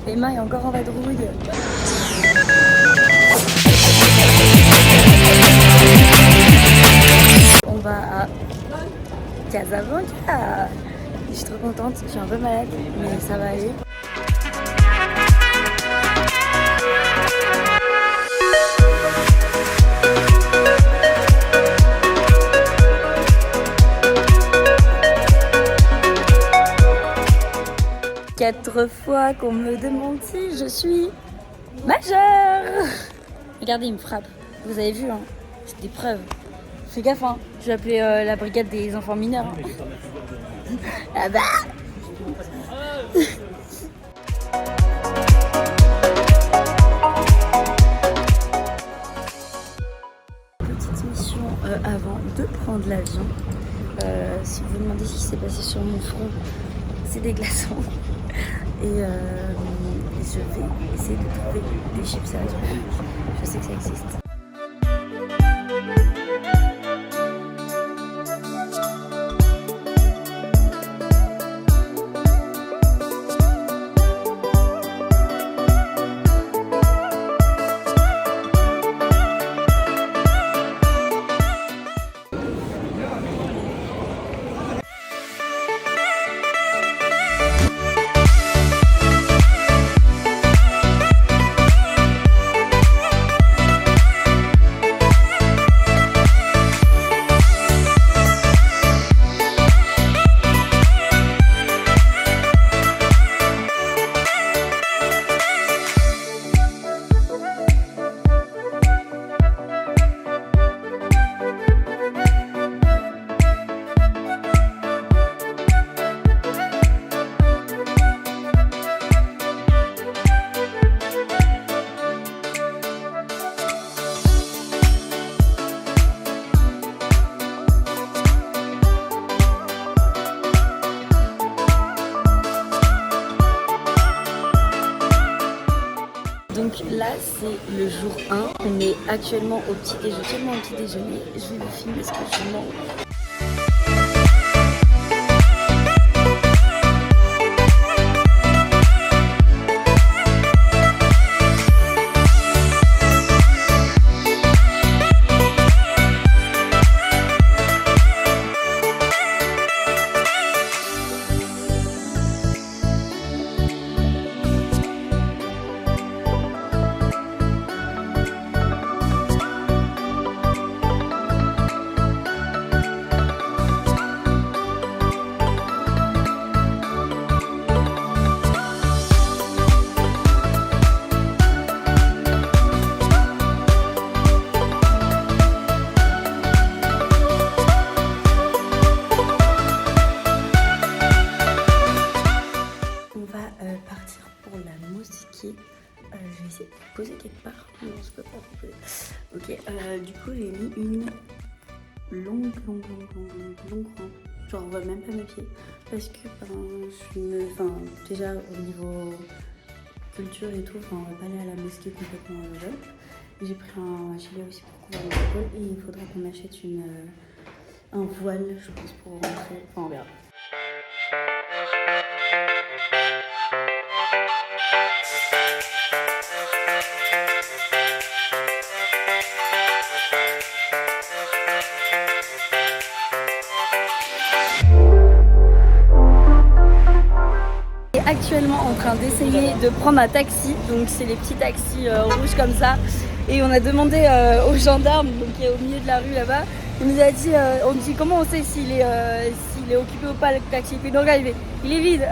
Emma est encore en vadrouille. On va à Casablanca. Je suis trop contente, je suis un peu malade, mais ça va aller. Quatre fois qu'on me demande si je suis majeure. Regardez, il me frappe. Vous avez vu, hein, c'est des preuves. Fais gaffe, hein. Je vais appeler la brigade des enfants mineurs. Ah bah. Petite mission avant de prendre l'avion. Si vous vous demandez ce qui s'est passé sur mon front, c'est des glaçons. Et je vais essayer de trouver des chips à la soupe. Je sais que ça existe. Donc là c'est le jour 1, on est actuellement au petit déjeuner, je vais vous filmer ce que je mange. Partir pour la mosquée. Je vais essayer de poser quelque part. Non, je peux pas poser. Ok, du coup j'ai mis une longue rang. Genre on voit même pas mes pieds. Parce que déjà au niveau culture et tout, on va pas aller à la mosquée complètement aveugle. J'ai pris un gilet aussi pour couvrir les épaules et il faudra qu'on achète un voile, je pense, pour rentrer. Enfin on verra. Actuellement en train d'essayer de prendre un taxi, donc c'est les petits taxis rouges comme ça, et on a demandé au gendarme, donc qui est au milieu de la rue là-bas, il nous a dit, on dit comment on sait s'il est occupé ou pas le taxi, puis donc là il est vide.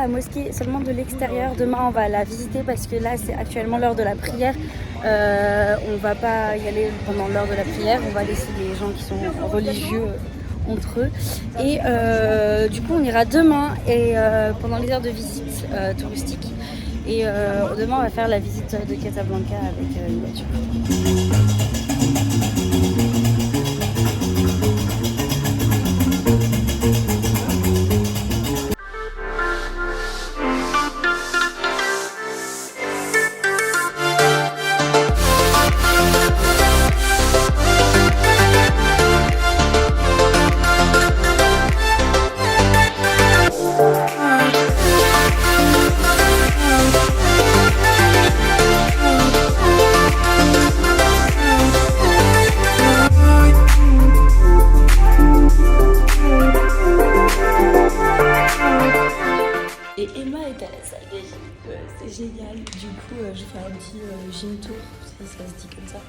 la mosquée seulement de l'extérieur. Demain on va la visiter parce que là c'est actuellement l'heure de la prière. On va pas y aller pendant l'heure de la prière, on va laisser les gens qui sont religieux entre eux. Et du coup on ira demain et pendant les heures de visite touristique. Et demain on va faire la visite de Casablanca avec une voiture. Et Emma est à la salle des gym, c'est génial. Du coup, je fais un petit gym tour, si ça se dit comme ça.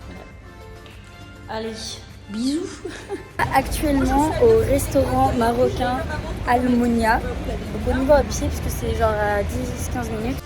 Voilà. Allez, bisous. Actuellement au restaurant marocain Almonia. Donc on y va à pied parce que c'est genre à 10-15 minutes.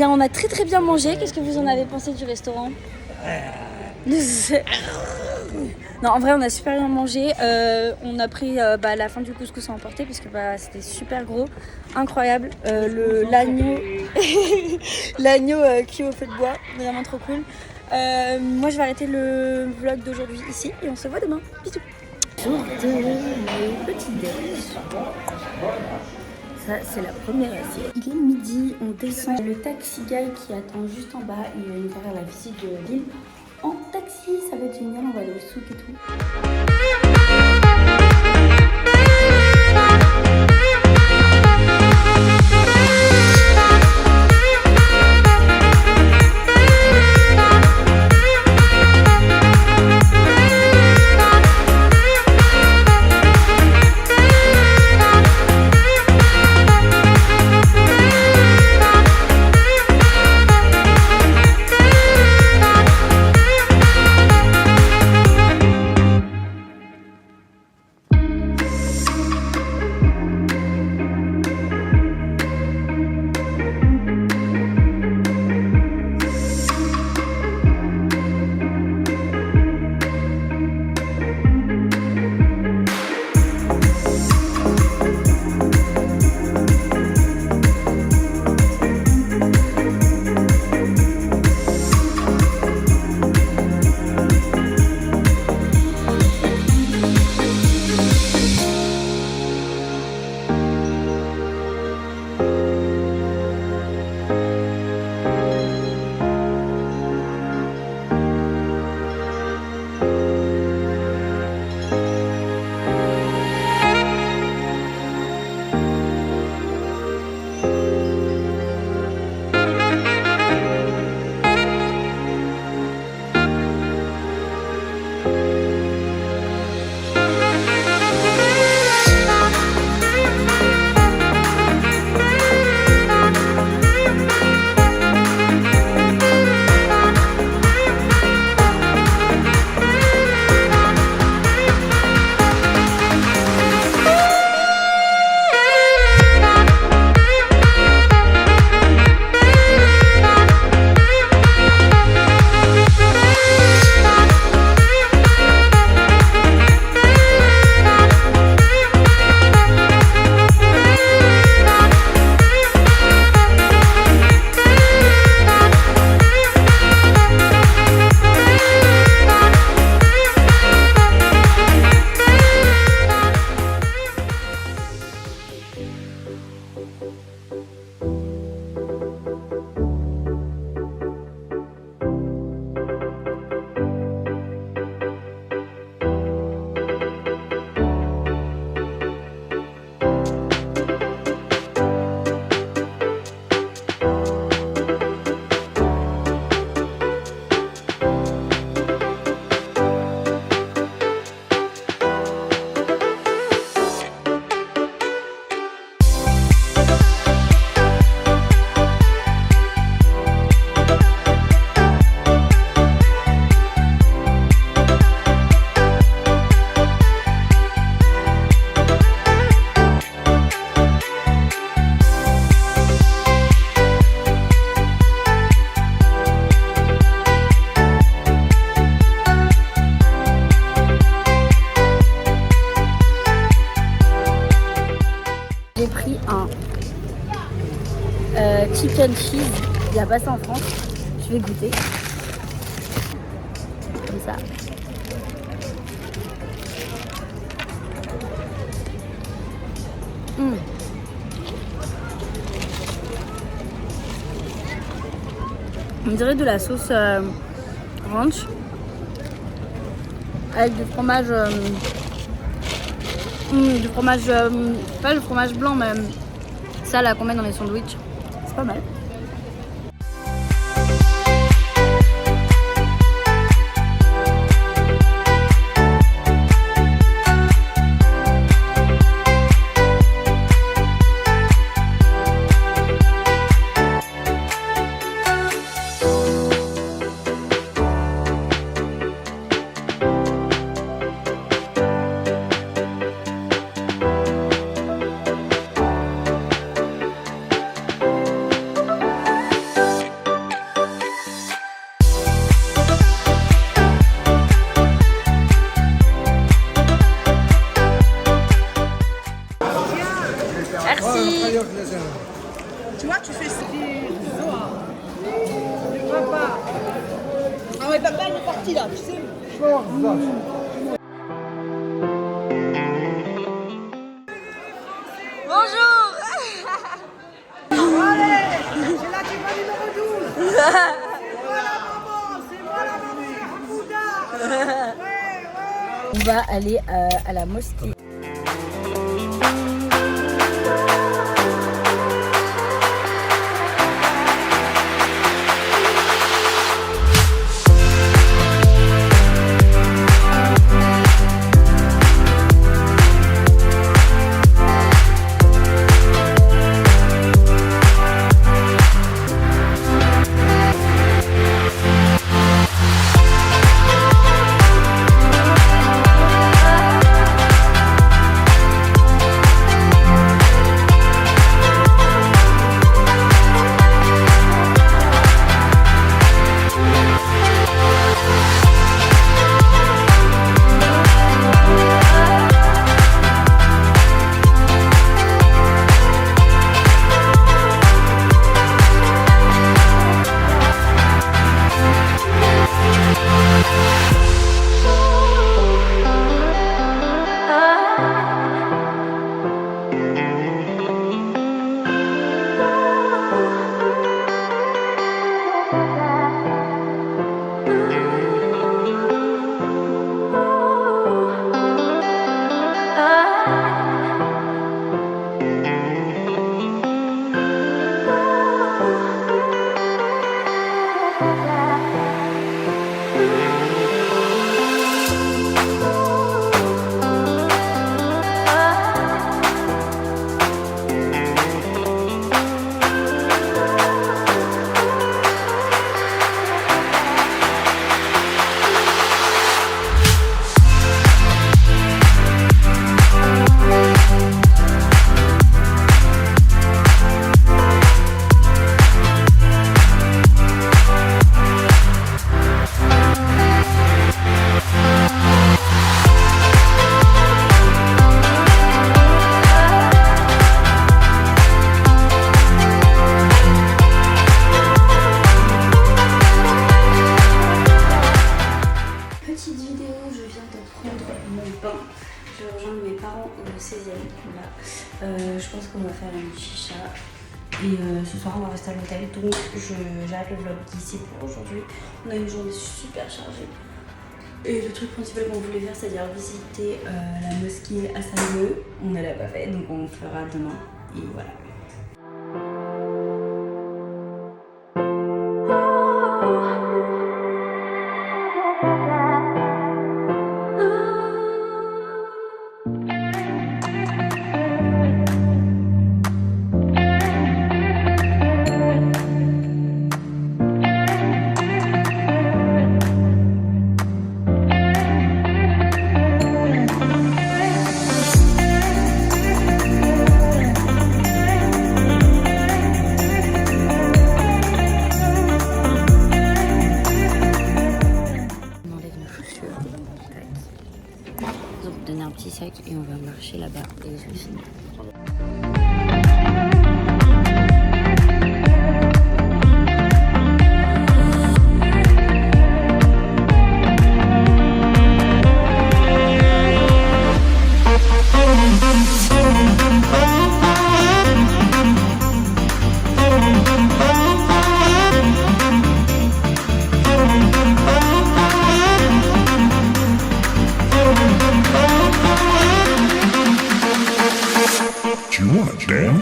On a très bien mangé. Qu'est-ce que vous en avez pensé du restaurant? Non, en vrai, on a super bien mangé. On a pris la fin du couscous à emporter parce que c'était super gros, incroyable. L'agneau, l'agneau cuit au feu de bois, vraiment trop cool. Moi, je vais arrêter le vlog d'aujourd'hui ici et on se voit demain. Bisous. Jour de petit-déj. Ça, c'est la première assiette. Il est midi, on descend. Le taxi guy qui attend juste en bas, il va nous faire la visite de la ville en taxi. Ça va être génial, on va aller au souk et tout. j'ai pris un chicken cheese. Il n'y a pas ça en France. Je vais goûter. Comme ça. On dirait de la sauce ranch avec du fromage, pas le fromage blanc, mais ça là qu'on met dans les sandwichs. C'est pas mal. Tu vois, tu fais ce qui est du papa. Ah ouais, papa, il est parti là, tu sais. Bonjour. Allez, c'est la diva numéro 12. C'est moi la maman, Bouddha. On va aller à la mosquée. Je vais rejoindre mes parents au 16e. Là. Je pense qu'on va faire une chicha. Et ce soir, on va rester à l'hôtel. Donc, j'arrête le vlog d'ici pour aujourd'hui. On a une journée super chargée. Et le truc principal qu'on voulait faire, c'est-à-dire visiter la mosquée à Saint-Leu. On ne l'a pas fait, donc on le fera demain. Et voilà.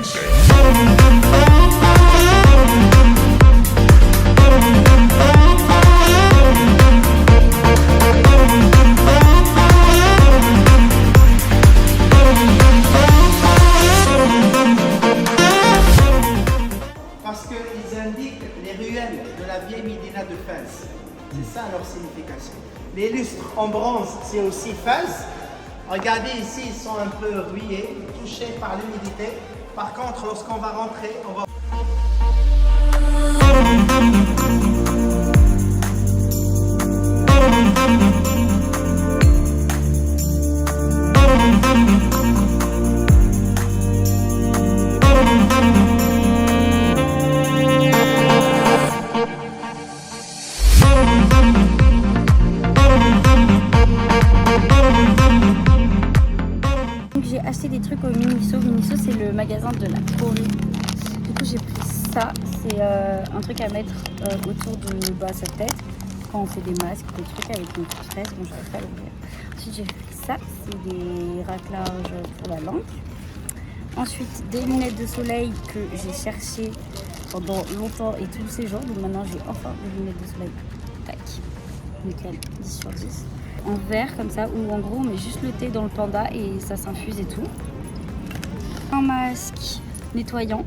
lunch. Parce qu'ils indiquent les ruelles de la vieille Médina de Fès. C'est ça leur signification. Les lustres en bronze, c'est aussi Fès. Regardez ici, ils sont un peu rouillés, touchés par l'humidité. Par contre, lorsqu'on va rentrer, on va... J'ai acheté des trucs au Miniso. Miniso, c'est le magasin de la Corée. Du coup, j'ai pris ça. C'est un truc à mettre autour de sa tête quand on fait des masques, des trucs avec une fraise. Bon, j'arrive pas à l'ouvrir. Ensuite, j'ai pris ça. C'est des raclages pour la langue. Ensuite, des lunettes de soleil que j'ai cherchées pendant longtemps et tous ces jours. Donc maintenant, j'ai enfin des lunettes de soleil. Tac. Nickel. 10 sur 10. En verre comme ça, où en gros on met juste le thé dans le panda et ça s'infuse et tout. Un masque nettoyant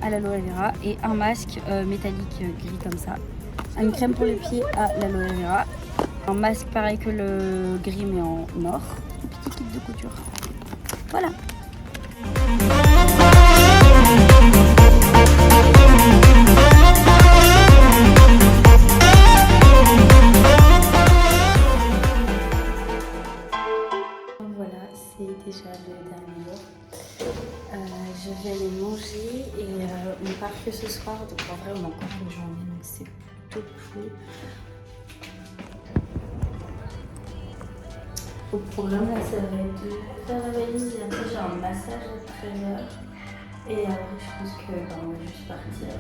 à l'aloe vera et un masque métallique gris comme ça. Une crème pour les pieds à l'aloe vera. Un masque pareil que le gris mais en or. Un petit kit de couture. Voilà. Déjà le dernier jour. Je vais aller manger et on part que ce soir, donc en vrai on a encore une journée, donc c'est plutôt cool. Au programme là, ça va être de faire la valise et après j'ai un massage à 13h et après je pense que on va juste partir.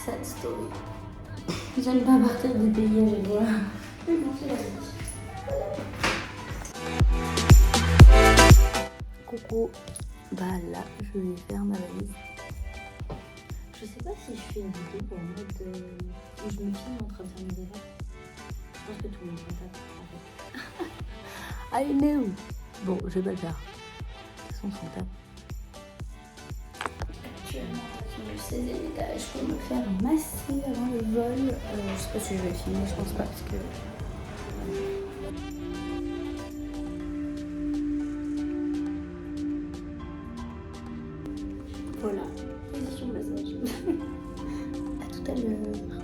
Sad story. J'aime pas partir du pays à chaque fois. Mais bon, c'est la vie. Coucou, bah là je vais faire ma valise. Je sais pas si je fais une vidéo en mode où je me filme en train de faire mes affaires. Je pense que tout le monde s'en tape en fait. I know. Bon, je vais pas le faire. De toute façon, on s'en tape. Actuellement, sur le 16e étage pour me faire masser avant le vol. Je sais pas si je vais filmer, je pense pas parce que. Voilà, position massage. À tout à l'heure.